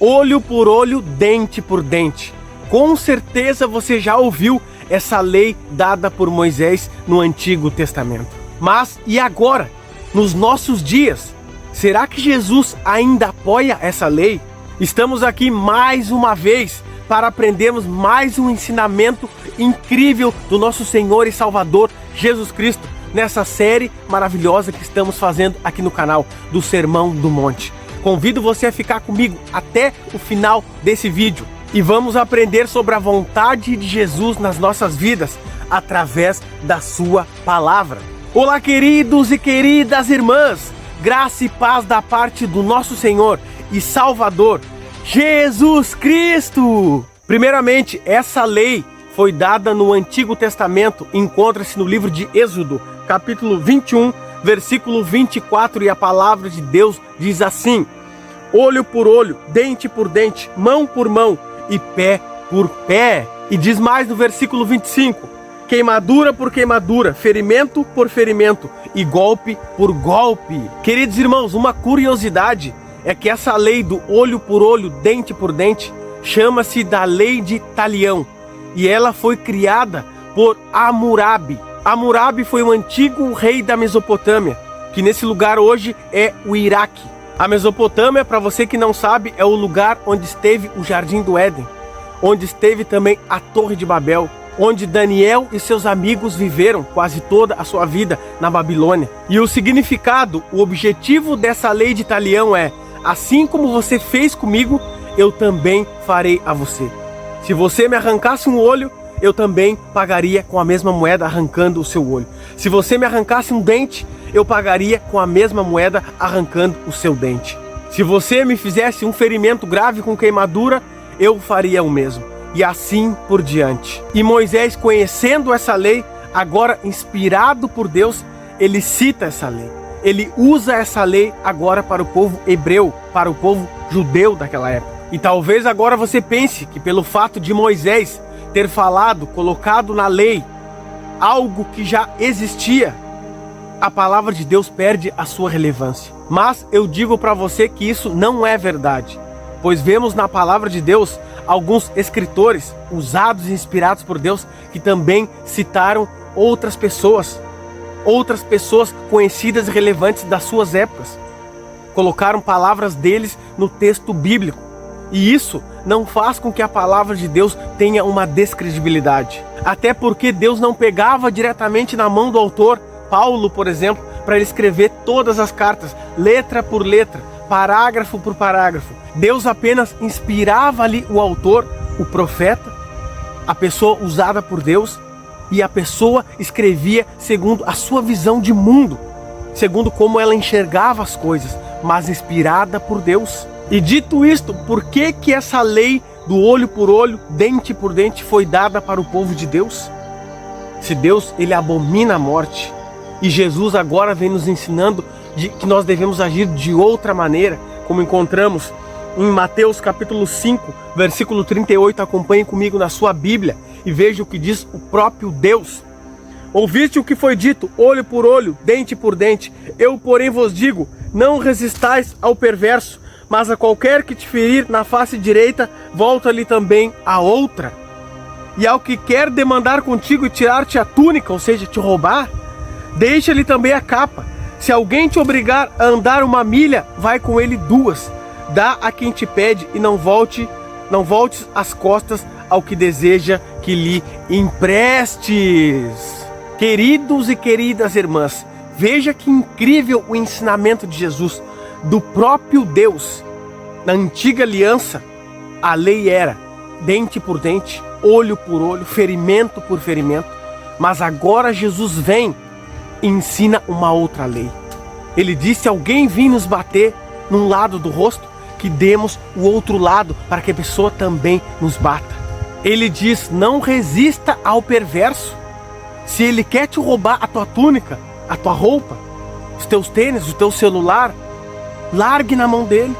Olho por olho, dente por dente. Com certeza você já ouviu essa lei dada por Moisés no Antigo Testamento. Mas e agora? Nos nossos dias? Será que Jesus ainda apoia essa lei? Estamos aqui mais uma vez para aprendermos mais um ensinamento incrível do nosso Senhor e Salvador Jesus Cristo nessa série maravilhosa que estamos fazendo aqui no canal do Sermão do Monte. Convido você a ficar comigo até o final desse vídeo e vamos aprender sobre a vontade de Jesus nas nossas vidas através da sua palavra. Olá, queridos e queridas irmãs, graça e paz da parte do nosso Senhor e Salvador Jesus Cristo. Primeiramente, essa lei foi dada no Antigo Testamento, encontra-se no livro de Êxodo, capítulo 21, versículo 24, e a palavra de Deus diz assim: olho por olho, dente por dente, mão por mão e pé por pé. E diz mais no versículo 25: queimadura por queimadura, ferimento por ferimento e golpe por golpe. Queridos irmãos, uma curiosidade é que essa lei do olho por olho, dente por dente, chama-se da lei de Talião, e ela foi criada por Hammurabi. Hammurabi foi um antigo rei da Mesopotâmia, que nesse lugar hoje é o Iraque. A Mesopotâmia, para você que não sabe, é o lugar onde esteve o Jardim do Éden, onde esteve também a Torre de Babel, onde Daniel e seus amigos viveram quase toda a sua vida na Babilônia. E o significado, o objetivo dessa lei de Talião é: assim como você fez comigo, eu também farei a você. Se você me arrancasse um olho, eu também pagaria com a mesma moeda arrancando o seu olho. Se você me arrancasse um dente, eu pagaria com a mesma moeda arrancando o seu dente. Se você me fizesse um ferimento grave com queimadura, eu faria o mesmo. E assim por diante. E Moisés, conhecendo essa lei, agora inspirado por Deus, ele cita essa lei. Ele usa essa lei agora para o povo hebreu, para o povo judeu daquela época. E talvez agora você pense que pelo fato de Moisés ter falado, colocado na lei, algo que já existia, a palavra de Deus perde a sua relevância. Mas eu digo para você que isso não é verdade, pois vemos na palavra de Deus alguns escritores usados e inspirados por Deus que também citaram outras pessoas conhecidas e relevantes das suas épocas. Colocaram palavras deles no texto bíblico. E isso não faz com que a palavra de Deus tenha uma descredibilidade. Até porque Deus não pegava diretamente na mão do autor, Paulo, por exemplo, para ele escrever todas as cartas, letra por letra, parágrafo por parágrafo. Deus apenas inspirava ali o autor, o profeta, a pessoa usada por Deus, e a pessoa escrevia segundo a sua visão de mundo, segundo como ela enxergava as coisas, mas inspirada por Deus. E dito isto, por que essa lei do olho por olho, dente por dente foi dada para o povo de Deus? Se Deus, ele abomina a morte, e Jesus agora vem nos ensinando que nós devemos agir de outra maneira, como encontramos em Mateus capítulo 5, versículo 38, acompanhe comigo na sua Bíblia e veja o que diz o próprio Deus. Ouviste o que foi dito, olho por olho, dente por dente. Eu, porém, vos digo, não resistais ao perverso, mas a qualquer que te ferir na face direita, volta-lhe também a outra. E ao que quer demandar contigo e tirar-te a túnica, ou seja, te roubar, deixa-lhe também a capa. Se alguém te obrigar a andar 1 milha, vai com ele 2. Dá a quem te pede e não voltes as costas ao que deseja que lhe emprestes. Queridos e queridas irmãs, veja que incrível o ensinamento de Jesus, do próprio Deus. Na antiga aliança, a lei era dente por dente, olho por olho, ferimento por ferimento. Mas agora Jesus vem e ensina uma outra lei. Ele disse: se alguém vir nos bater num lado do rosto, que demos o outro lado para que a pessoa também nos bata. Ele diz: não resista ao perverso. Se ele quer te roubar a tua túnica, a tua roupa, os teus tênis, o teu celular, largue na mão dele.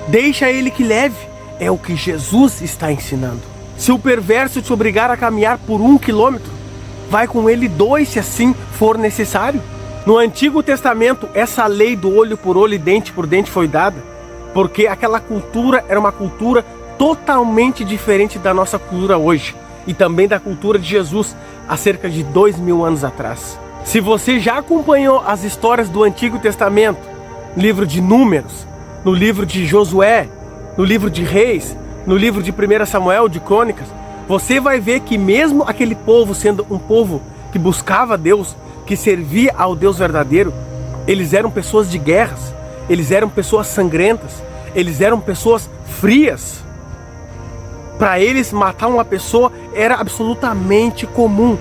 Deixa ele que leve. É o que Jesus está ensinando. Se o perverso te obrigar a caminhar por 1 quilômetro, vai com ele 2 se assim for necessário. No Antigo Testamento, essa lei do olho por olho e dente por dente foi dada porque aquela cultura era uma cultura totalmente diferente da nossa cultura hoje e também da cultura de Jesus há cerca de 2000 anos atrás. Se você já acompanhou as histórias do Antigo Testamento, no livro de Números, no livro de Josué, no livro de Reis, no livro de 1 Samuel, de Crônicas, você vai ver que mesmo aquele povo sendo um povo que buscava Deus, que servia ao Deus verdadeiro, eles eram pessoas de guerras, eles eram pessoas sangrentas, eles eram pessoas frias. Para eles, matar uma pessoa era absolutamente comum.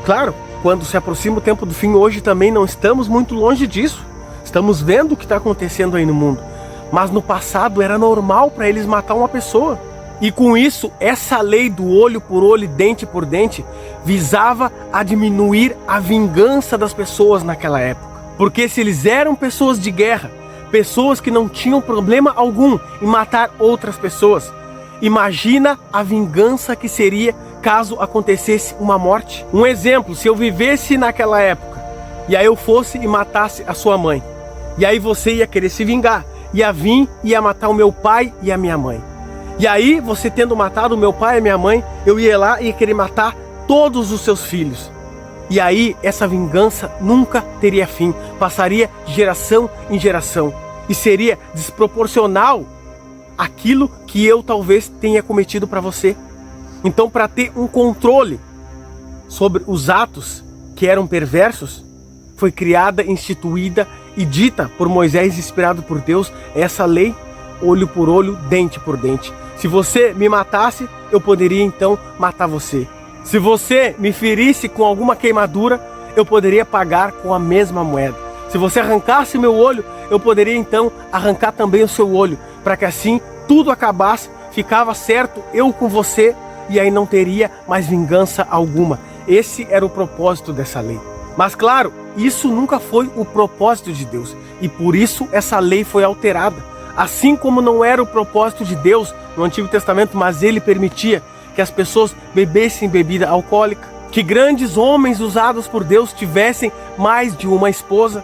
Claro, quando se aproxima o tempo do fim, hoje também não estamos muito longe disso. Estamos vendo o que está acontecendo aí no mundo. Mas no passado era normal para eles matar uma pessoa. E com isso, essa lei do olho por olho, dente por dente, visava a diminuir a vingança das pessoas naquela época. Porque se eles eram pessoas de guerra, pessoas que não tinham problema algum em matar outras pessoas, imagina a vingança que seria caso acontecesse uma morte. Um exemplo, se eu vivesse naquela época, e aí eu fosse e matasse a sua mãe, e aí você ia querer se vingar, ia vir e ia matar o meu pai e a minha mãe. E aí, você tendo matado o meu pai e a minha mãe, eu ia lá e ia querer matar todos os seus filhos. E aí, essa vingança nunca teria fim, passaria de geração em geração. E seria desproporcional aquilo que eu talvez tenha cometido para você. Então, para ter um controle sobre os atos que eram perversos, foi criada, instituída e dita por Moisés, inspirado por Deus, essa lei, olho por olho, dente por dente. Se você me matasse, eu poderia então matar você. Se você me ferisse com alguma queimadura, eu poderia pagar com a mesma moeda. Se você arrancasse meu olho, eu poderia então arrancar também o seu olho, para que assim tudo acabasse, ficava certo eu com você, e aí não teria mais vingança alguma. Esse era o propósito dessa lei. Mas claro, isso nunca foi o propósito de Deus, e por isso essa lei foi alterada. Assim como não era o propósito de Deus no Antigo Testamento, mas ele permitia que as pessoas bebessem bebida alcoólica, que grandes homens usados por Deus tivessem mais de uma esposa.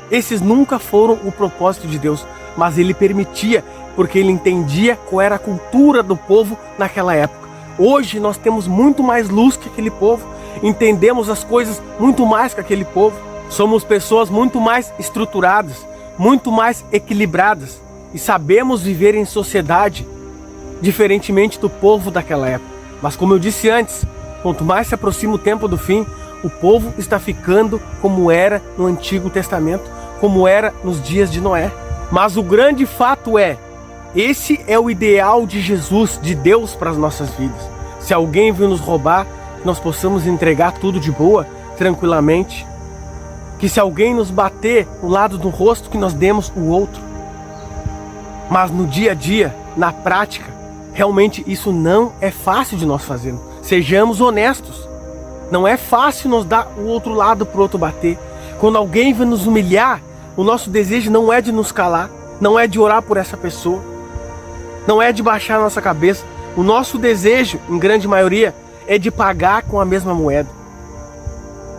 Esses nunca foram o propósito de Deus, mas ele permitia, porque ele entendia qual era a cultura do povo naquela época. Hoje nós temos muito mais luz que aquele povo, entendemos as coisas muito mais que aquele povo, somos pessoas muito mais estruturadas, muito mais equilibradas, e sabemos viver em sociedade, diferentemente do povo daquela época. Mas como eu disse antes, quanto mais se aproxima o tempo do fim, o povo está ficando como era no Antigo Testamento, como era nos dias de Noé. Mas o grande fato é, esse é o ideal de Jesus, de Deus para as nossas vidas. Se alguém vir nos roubar, nós possamos entregar tudo de boa, tranquilamente. Que se alguém nos bater um lado do rosto, que nós demos o outro. Mas no dia a dia, na prática, realmente isso não é fácil de nós fazermos. Sejamos honestos. Não é fácil nos dar o outro lado para o outro bater. Quando alguém vem nos humilhar, o nosso desejo não é de nos calar, não é de orar por essa pessoa, não é de baixar a nossa cabeça. O nosso desejo, em grande maioria, é de pagar com a mesma moeda.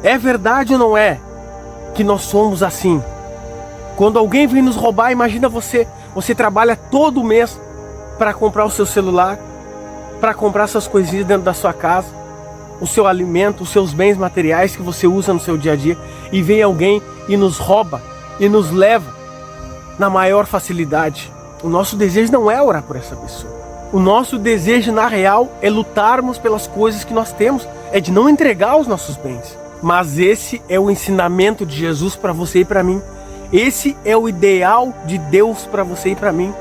É verdade ou não é que nós somos assim? Quando alguém vem nos roubar, imagina você trabalha todo mês para comprar o seu celular, para comprar suas coisinhas dentro da sua casa, o seu alimento, os seus bens materiais que você usa no seu dia a dia, e vem alguém e nos rouba e nos leva na maior facilidade. O nosso desejo não é orar por essa pessoa. O nosso desejo, na real, é lutarmos pelas coisas que nós temos, é de não entregar os nossos bens. Mas esse é o ensinamento de Jesus para você e para mim. Esse é o ideal de Deus para você e para mim.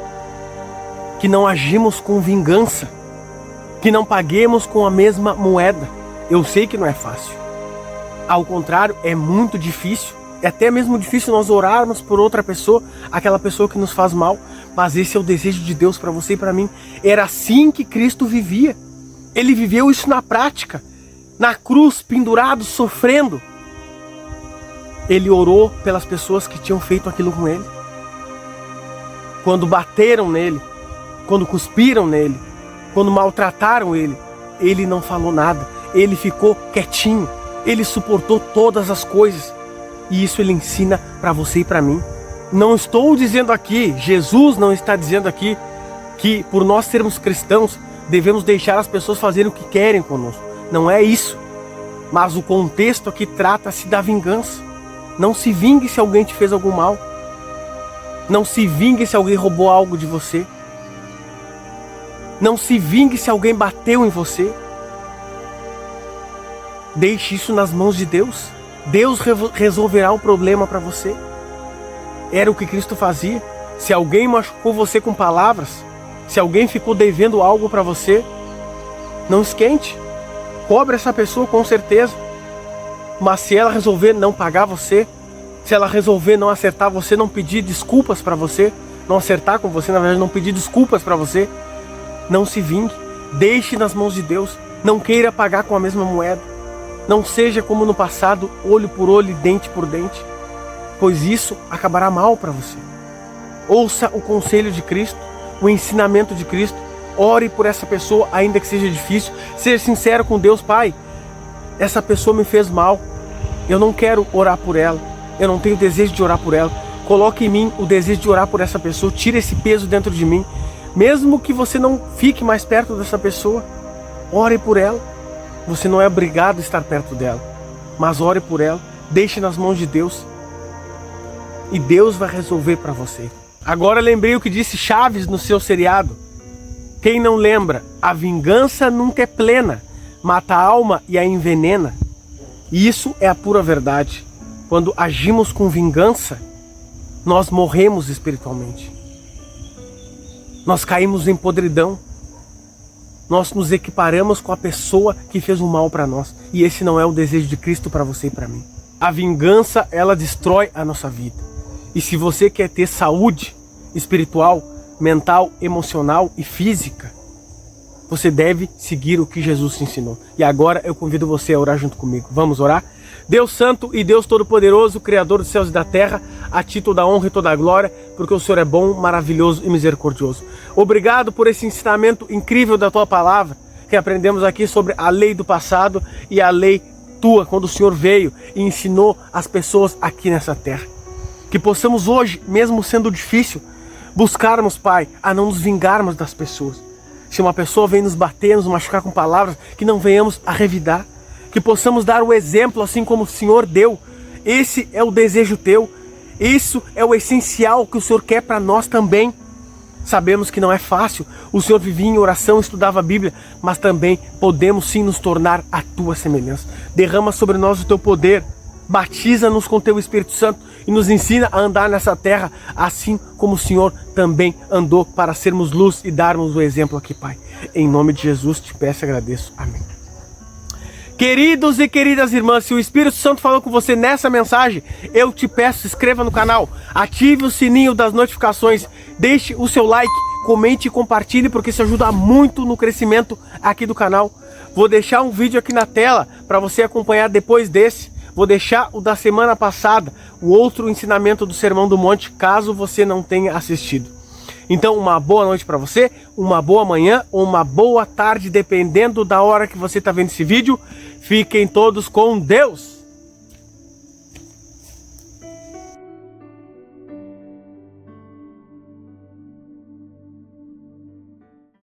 Que não agimos com vingança, que não paguemos com a mesma moeda. Eu sei que não é fácil. Ao contrário, é muito difícil. É até mesmo difícil nós orarmos por outra pessoa, aquela pessoa que nos faz mal. Mas esse é o desejo de Deus para você e para mim. Era assim que Cristo vivia. Ele viveu isso na prática, na cruz, pendurado, sofrendo. Ele orou pelas pessoas que tinham feito aquilo com ele. Quando bateram nele, quando cuspiram nele, quando maltrataram ele, ele não falou nada. Ele ficou quietinho. Ele suportou todas as coisas. E isso ele ensina para você e para mim. Não estou dizendo aqui, Jesus não está dizendo aqui que por nós sermos cristãos devemos deixar as pessoas fazerem o que querem conosco. Não é isso. Mas o contexto aqui trata-se da vingança. Não se vingue se alguém te fez algum mal. Não se vingue se alguém roubou algo de você. Não se vingue se alguém bateu em você. Deixe isso nas mãos de Deus. Deus resolverá o problema para você. Era o que Cristo fazia. Se alguém machucou você com palavras, se alguém ficou devendo algo para você, não esquente. Cobre essa pessoa com certeza. Mas se ela resolver não pagar você, se ela resolver não acertar você, não pedir desculpas para você, não acertar com você, na verdade não pedir desculpas para você, não se vingue. Deixe nas mãos de Deus. Não queira pagar com a mesma moeda. Não seja como no passado, olho por olho e dente por dente, pois isso acabará mal para você. Ouça o conselho de Cristo, o ensinamento de Cristo. Ore por essa pessoa, ainda que seja difícil. Seja sincero com Deus. Pai, essa pessoa me fez mal. Eu não quero orar por ela. Eu não tenho desejo de orar por ela. Coloque em mim o desejo de orar por essa pessoa. Tire esse peso dentro de mim. Mesmo que você não fique mais perto dessa pessoa, ore por ela. Você não é obrigado a estar perto dela, mas ore por ela. Deixe nas mãos de Deus. E Deus vai resolver para você. Agora lembrei o que disse Chaves no seu seriado. Quem não lembra? A vingança nunca é plena, mata a alma e a envenena. E isso é a pura verdade. Quando agimos com vingança, nós morremos espiritualmente. Nós caímos em podridão. Nós nos equiparamos com a pessoa que fez o mal para nós. E esse não é o desejo de Cristo para você e para mim. A vingança, ela destrói a nossa vida. E se você quer ter saúde espiritual, mental, emocional e física, você deve seguir o que Jesus te ensinou. E agora eu convido você a orar junto comigo. Vamos orar? Deus Santo e Deus Todo-Poderoso, Criador dos céus e da terra, a ti toda a honra e toda a glória, porque o Senhor é bom, maravilhoso e misericordioso. Obrigado por esse ensinamento incrível da tua palavra, que aprendemos aqui sobre a lei do passado e a lei tua, quando o Senhor veio e ensinou as pessoas aqui nessa terra. Que possamos hoje, mesmo sendo difícil, buscarmos, Pai, a não nos vingarmos das pessoas. Se uma pessoa vem nos bater, nos machucar com palavras, que não venhamos a revidar. Que possamos dar o exemplo assim como o Senhor deu. Esse é o desejo teu. Isso é o essencial que o Senhor quer para nós também. Sabemos que não é fácil. O Senhor vivia em oração, estudava a Bíblia, mas também podemos sim nos tornar a tua semelhança. Derrama sobre nós o teu poder. Batiza-nos com teu Espírito Santo e nos ensina a andar nessa terra assim como o Senhor também andou, para sermos luz e darmos o exemplo aqui, Pai. Em nome de Jesus te peço e agradeço. Amém. Queridos e queridas irmãs, se o Espírito Santo falou com você nessa mensagem, eu te peço, se inscreva no canal, ative o sininho das notificações, deixe o seu like, comente e compartilhe, porque isso ajuda muito no crescimento aqui do canal. Vou deixar um vídeo aqui na tela para você acompanhar depois desse. Vou deixar o da semana passada, o outro ensinamento do Sermão do Monte, caso você não tenha assistido. Então, uma boa noite para você, uma boa manhã ou uma boa tarde, dependendo da hora que você está vendo esse vídeo. Fiquem todos com Deus!